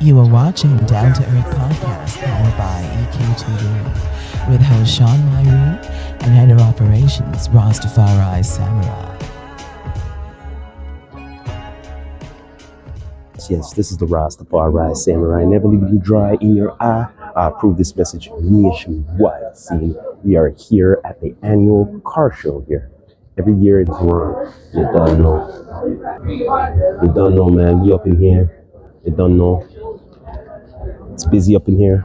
You are watching Down to Earth Podcast powered by EKTV with host Sean Myrie and head of operations Rastafari Samurai. Yes, this is the Rastafari Samurai. Never leave you dry in your eye. I approve this message nationwide. See, we are here at the annual car show here. Every year it's wrong. You don't know. You don't know, man. We up in here. You don't know. It's busy up in here.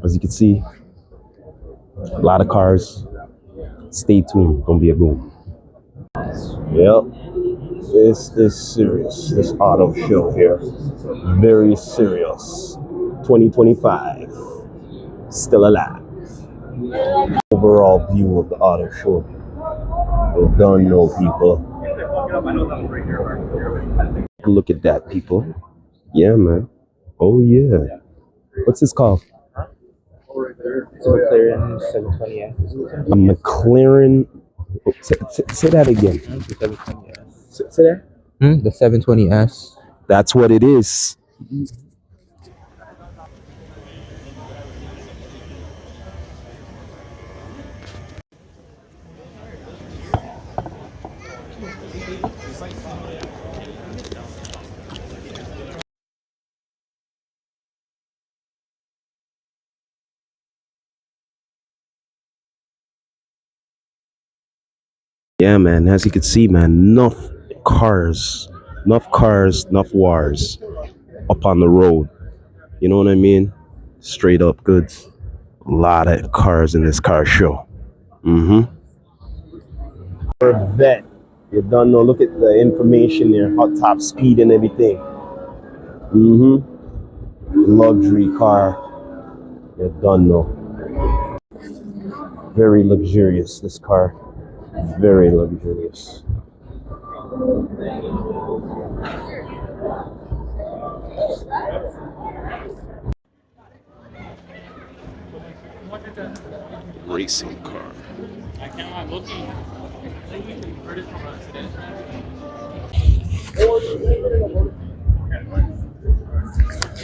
As you can see, a lot of cars. Stay tuned. Don't be a goon. Yep. This is serious. This auto show here. Very serious. 2025. Still alive. Overall view of the auto show. You don't know, people. Look at that, people. Yeah, man. Oh, yeah. What's this called? It's a McLaren 720S. A McLaren. Say that again. The 720S. Say that. The 720S. That's what it is. Yeah, man. As you can see, man, enough cars, enough wars up on the road. You know what I mean? Straight up goods. A lot of cars in this car show. Corvette. You don't know. Look at the information there. Hot top speed and everything. Luxury car. You don't know. Very luxurious, this car. Very luxurious. Racing car.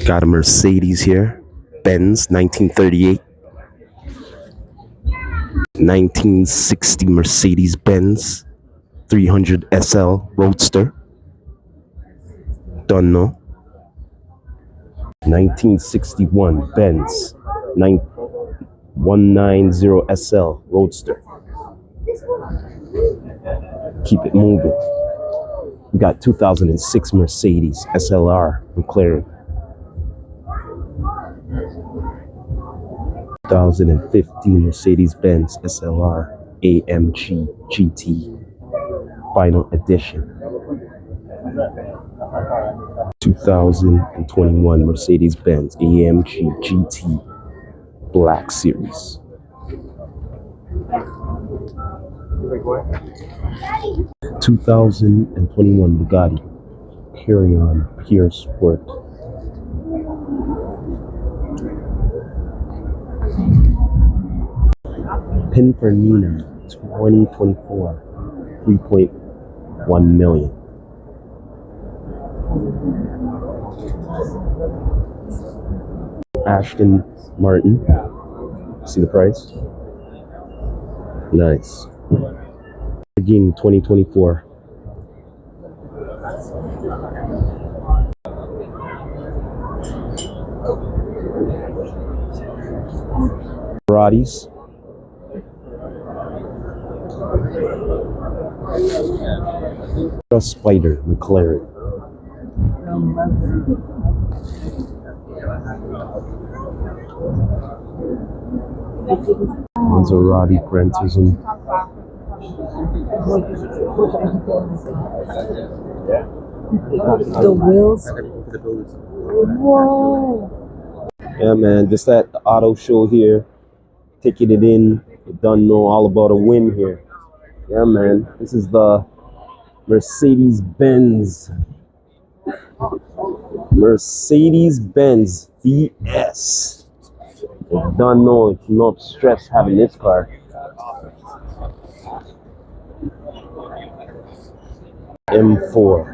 Got a Mercedes here. Benz 1938. 1960 Mercedes Benz 300 SL Roadster. Don't know. 1961 Benz 190 SL Roadster. Keep it moving. We got 2006 Mercedes SLR McLaren. 2015 Mercedes-Benz SLR AMG GT Final Edition. 2021 Mercedes-Benz AMG GT Black Series. Daddy. 2021 Bugatti Carrion Pure Sport. Pininfarina 2024 3.1 million. Aston Martin. See the price? Nice. Lamborghini 2024. Ferraris. A Spider McLaren. Maserati Gran Turismo. The wheels. Whoa. Yeah, man, just at the auto show here, ticketed in. You don't know all about a win here. Yeah, man, this is the Mercedes-Benz VS. You don't know, it's not stress having this car. M4.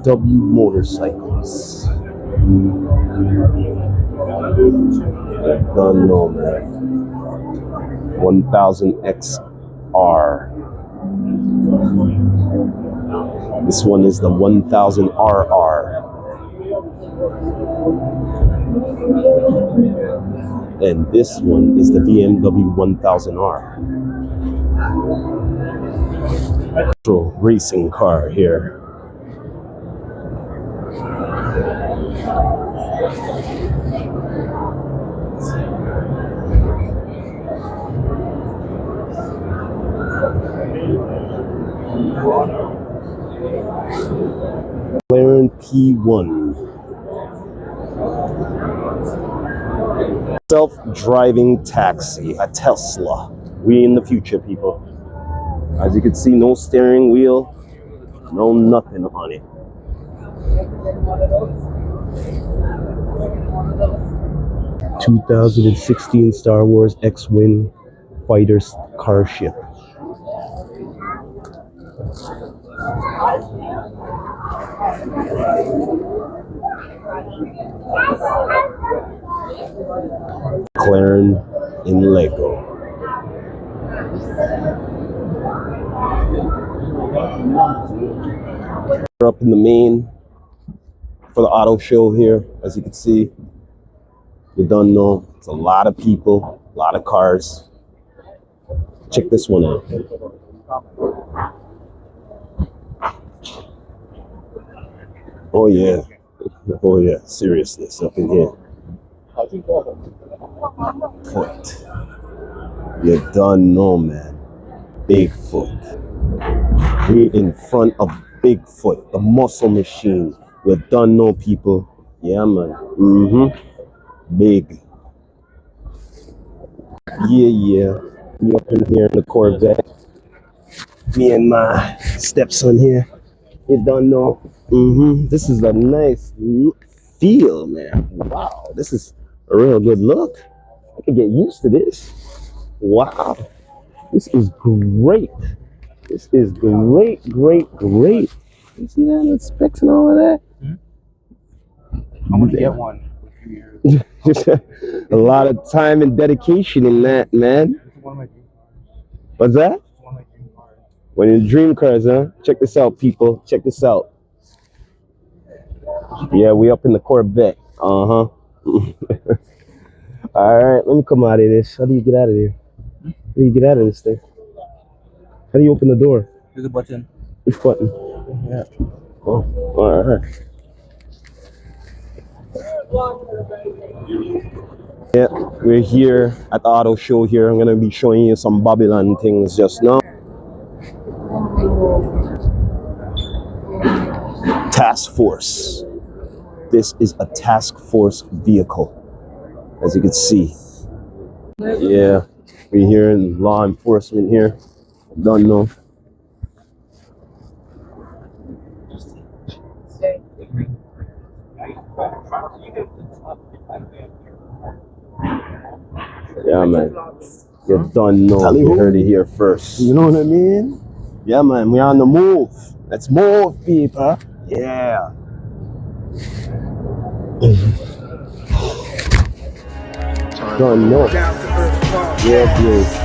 motorcycles. Don't know, man. 1000 XR. This one is the 1000 RR. And this one is the BMW 1000R. Racing car here. McLaren P1. Self-driving taxi, a Tesla. We in the future, people. As you can see, no steering wheel, no nothing on it. (2016) Star Wars X-Wing fighter car ship. McLaren in Lego. We're up in the main for the auto show here. As you can see, you don't know, it's a lot of people, a lot of cars. Check this one out. Oh yeah, oh yeah, seriousness up in here. Foot. You don't know, man. Bigfoot. We in front of Bigfoot, the muscle machine. You don't know, people. Yeah, man. Big. Yeah. Me up in here in the Corvette. Me and my stepson here. You don't know. This is a nice feel, man. Wow, this is a real good look. I can get used to this. Wow. This is great. This is great. You see that? The specs and all of that? I'm gonna get one for a few years. A lot of time and dedication in that, man. One of my dream cars. What's that? One of my dream cars. One of your dream cars, huh? Check this out, people. Check this out. Yeah, we up in the Corvette. All right, let me come out of this. How do you get out of here? How do you get out of this thing? How do you open the door? There's a button. Which button? Yeah. Oh, all right. Yeah, we're here at the auto show here. I'm gonna be showing you some Babylon things just now. Task Force. This is a task force vehicle, as you can see. Yeah, we're here in law enforcement here. Don't know. Yeah, man. You don't know. You heard it here first. You know what I mean? Yeah, man. We on the move. Let's move, people. Yeah. Don't know. Yeah, please.